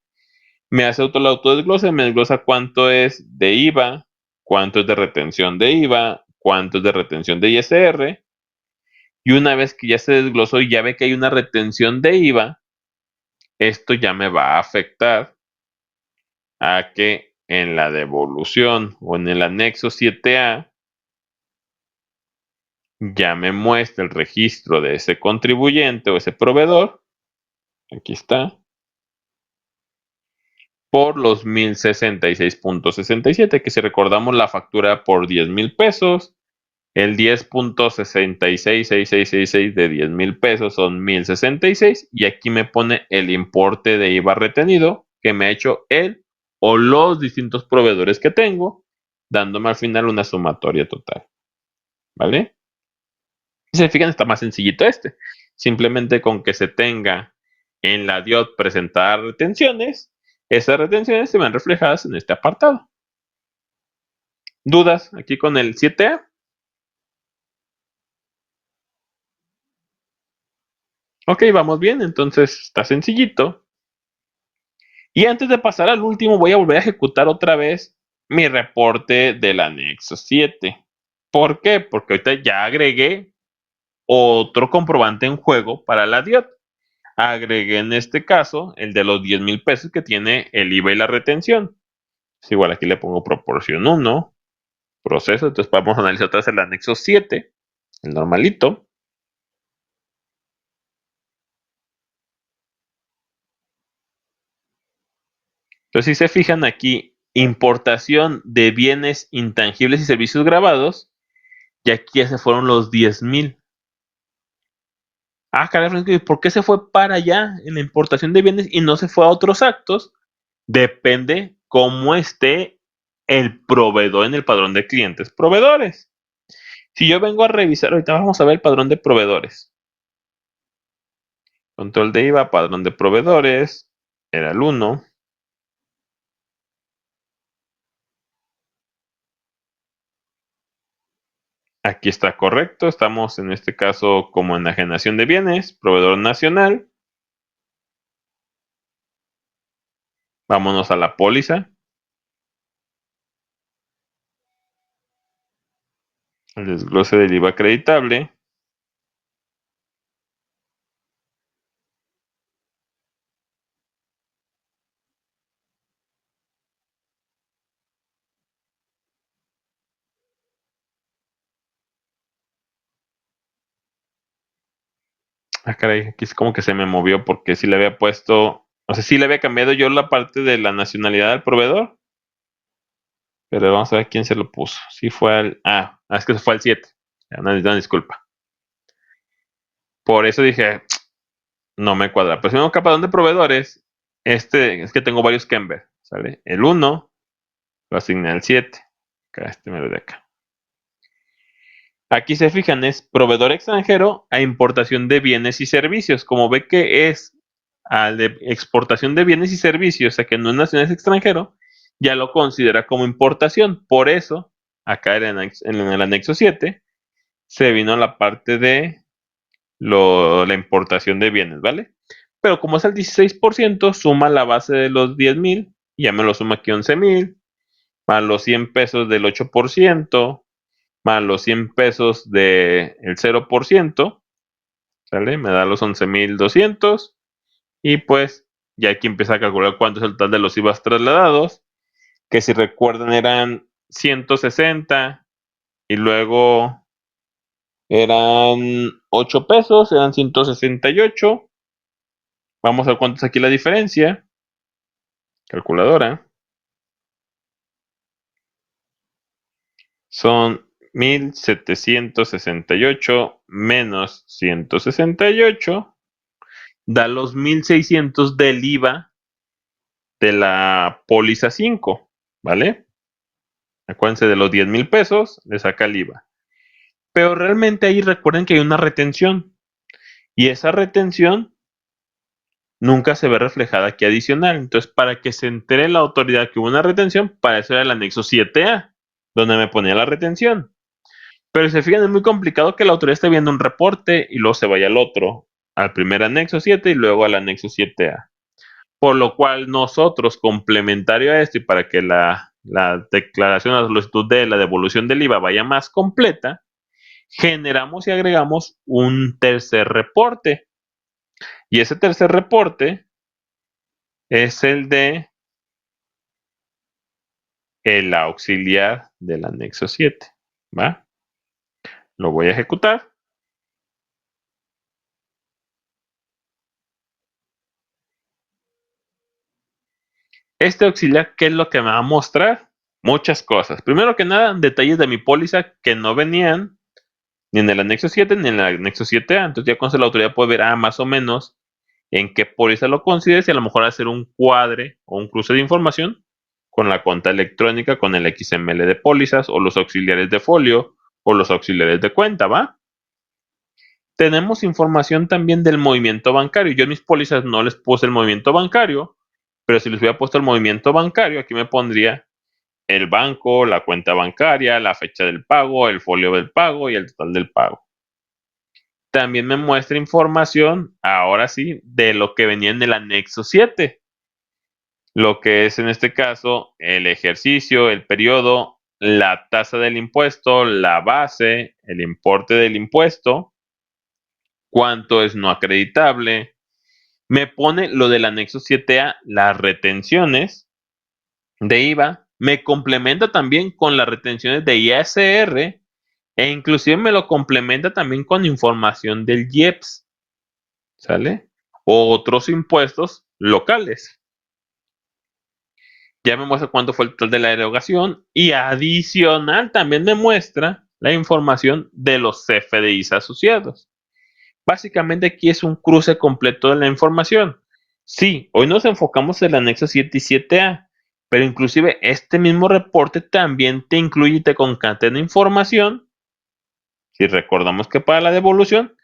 Me hace el autodesglose, me desglosa cuánto es de IVA, cuánto es de retención de IVA, cuánto es de retención de ISR. Y una vez que ya se desglosó y ya ve que hay una retención de IVA, esto ya me va a afectar a que en la devolución o en el anexo 7A ya me muestra el registro de ese contribuyente o ese proveedor. Aquí está. Por los 1066.67, que si recordamos la factura por 10,000 pesos, el 10.666666 de 10,000 pesos son 1,066 y aquí me pone el importe de IVA retenido que me ha hecho él o los distintos proveedores que tengo, dándome al final una sumatoria total. ¿Vale? Si se fijan, está más sencillito este. Simplemente con que se tenga en la DIOT presentadas retenciones, esas retenciones se ven reflejadas en este apartado. ¿Dudas aquí con el 7A? Ok, vamos bien, entonces está sencillito. Y antes de pasar al último, voy a volver a ejecutar otra vez mi reporte del anexo 7. ¿Por qué? Porque ahorita ya agregué otro comprobante en juego para la DIOT. Agregué en este caso el de los 10,000 pesos que tiene el IVA y la retención. Es igual, aquí le pongo proporción 1, proceso. Entonces vamos a analizar otra vez el anexo 7, el normalito. Entonces, si se fijan aquí, importación de bienes intangibles y servicios grabados, y aquí ya se fueron los 10,000. Ah, caray, Francisco, ¿y por qué se fue para allá en la importación de bienes y no se fue a otros actos? Depende cómo esté el proveedor en el padrón de clientes proveedores. Si yo vengo a revisar, ahorita vamos a ver el padrón de proveedores. Control de IVA, padrón de proveedores, era el 1. Aquí está correcto, estamos en este caso como enajenación de bienes, proveedor nacional. Vámonos a la póliza, el desglose del IVA acreditable. Ah, caray, aquí es como que se me movió porque sí le había puesto, o sea, sí le había cambiado yo la parte de la nacionalidad del proveedor, pero vamos a ver quién se lo puso. Sí fue al, es que fue al 7. Una disculpa. Por eso dije, no me cuadra. Pero si no, capadón de proveedores, es que tengo varios Kember, ¿sale? El 1 lo asigné al 7. Acá, este me lo de acá. Aquí se fijan, es proveedor extranjero a importación de bienes y servicios. Como ve que es al de exportación de bienes y servicios, o sea que no es nacional, es extranjero, ya lo considera como importación. Por eso, acá en el anexo 7, se vino la parte de la importación de bienes, ¿vale? Pero como es el 16%, suma la base de los 10,000, y ya me lo suma aquí 11,000, más los 100 pesos del 8%, más los 100 pesos del 0%, ¿sale? Me da los 11,200, y pues ya aquí empieza a calcular cuánto es el total de los IVAs trasladados, que si recuerdan eran 160, y luego eran 8 pesos, eran 168. Vamos a ver cuánto es aquí la diferencia. Calculadora. Son 1,768 menos 168. Da los 1,600 del IVA de la póliza 5. ¿Vale? Acuérdense de los 10,000 pesos, le saca el IVA. Pero realmente ahí recuerden que hay una retención. Y esa retención nunca se ve reflejada aquí adicional. Entonces, para que se entere la autoridad que hubo una retención, para eso era el anexo 7A, donde me ponía la retención. Pero si se fijan, es muy complicado que la autoridad esté viendo un reporte y luego se vaya al otro, al primer anexo 7 y luego al anexo 7A. Por lo cual nosotros, complementario a esto y para que la declaración a solicitud de la devolución del IVA vaya más completa, generamos y agregamos un tercer reporte. Y ese tercer reporte es el de el auxiliar del anexo 7. ¿Va? Lo voy a ejecutar. Este auxiliar, ¿qué es lo que me va a mostrar? Muchas cosas. Primero que nada, detalles de mi póliza que no venían ni en el anexo 7 ni en el anexo 7A. Entonces ya con eso la autoridad puede ver, más o menos en qué póliza lo consideres y a lo mejor hacer un cuadre o un cruce de información con la cuenta electrónica, con el XML de pólizas o los auxiliares de folio o los auxiliares de cuenta, ¿va? Tenemos información también del movimiento bancario. Yo en mis pólizas no les puse el movimiento bancario, pero si les hubiera puesto el movimiento bancario, aquí me pondría el banco, la cuenta bancaria, la fecha del pago, el folio del pago y el total del pago. También me muestra información, ahora sí, de lo que venía en el anexo 7, lo que es en este caso el ejercicio, el periodo, la tasa del impuesto, la base, el importe del impuesto, cuánto es no acreditable. Me pone lo del anexo 7A, las retenciones de IVA. Me complementa también con las retenciones de ISR e inclusive me lo complementa también con información del IEPS, ¿sale? O otros impuestos locales. Ya me muestra cuánto fue el total de la erogación y adicional también me muestra la información de los CFDIs asociados. Básicamente aquí es un cruce completo de la información. Sí, hoy nos enfocamos en el anexo 7 y 7A, pero inclusive este mismo reporte también te incluye y te concatena información. Si recordamos que para la devolución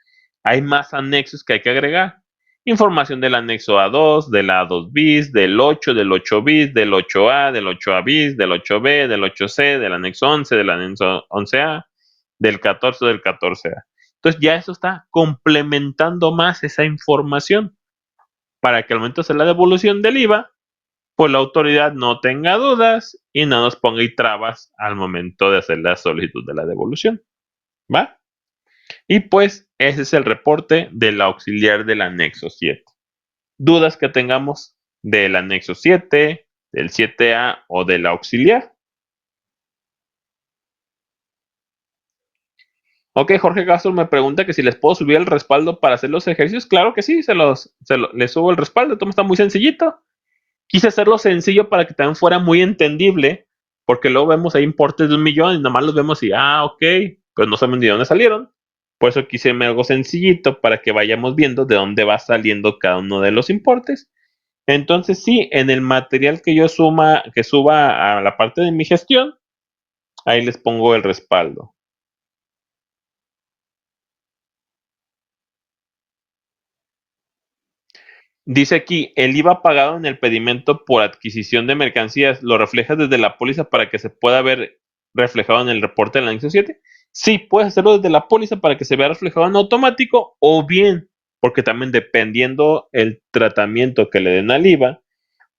hay más anexos que hay que agregar. Información del anexo A2, del A2 bis, del 8 bis, del 8A, del 8A bis, del 8B, del 8C, del anexo 11, del anexo 11A, del 14, del 14A. Entonces ya eso está complementando más esa información para que al momento de hacer la devolución del IVA, pues la autoridad no tenga dudas y no nos ponga y trabas al momento de hacer la solicitud de la devolución. ¿Va? Y pues ese es el reporte del auxiliar del anexo 7. Dudas que tengamos del anexo 7, del 7A o del auxiliar. Ok, Jorge Castro me pregunta que si les puedo subir el respaldo para hacer los ejercicios. Claro que sí, les subo el respaldo. Todo está muy sencillito. Quise hacerlo sencillo para que también fuera muy entendible, porque luego vemos ahí importes de 1 millón y nomás los vemos y, ok, pues no sabemos de dónde salieron. Por eso quise irme algo sencillito para que vayamos viendo de dónde va saliendo cada uno de los importes. Entonces, sí, en el material que yo suba a la parte de mi gestión, ahí les pongo el respaldo. Dice aquí, el IVA pagado en el pedimento por adquisición de mercancías, ¿lo reflejas desde la póliza para que se pueda ver reflejado en el reporte del anexo 7? Sí, puedes hacerlo desde la póliza para que se vea reflejado en automático o bien, porque también dependiendo el tratamiento que le den al IVA,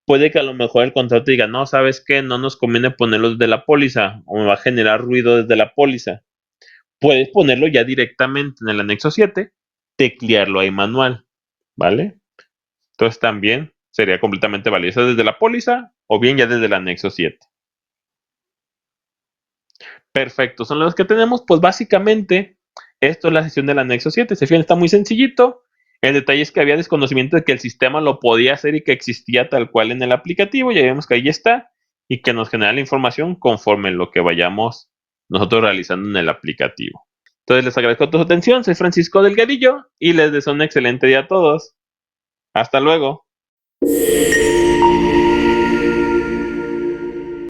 puede que a lo mejor el contrato diga, no, ¿sabes qué? No nos conviene ponerlo desde la póliza o me va a generar ruido desde la póliza. Puedes ponerlo ya directamente en el anexo 7, teclearlo ahí manual, ¿vale? Entonces también sería completamente valiosa desde la póliza o bien ya desde el anexo 7. Perfecto, son los que tenemos. Pues básicamente esto es la sesión del anexo 7. Se fijan, está muy sencillito. El detalle es que había desconocimiento de que el sistema lo podía hacer y que existía tal cual en el aplicativo. Ya vemos que ahí está y que nos genera la información conforme lo que vayamos nosotros realizando en el aplicativo. Entonces les agradezco toda su atención. Soy Francisco Delgadillo y les deseo un excelente día a todos. Hasta luego.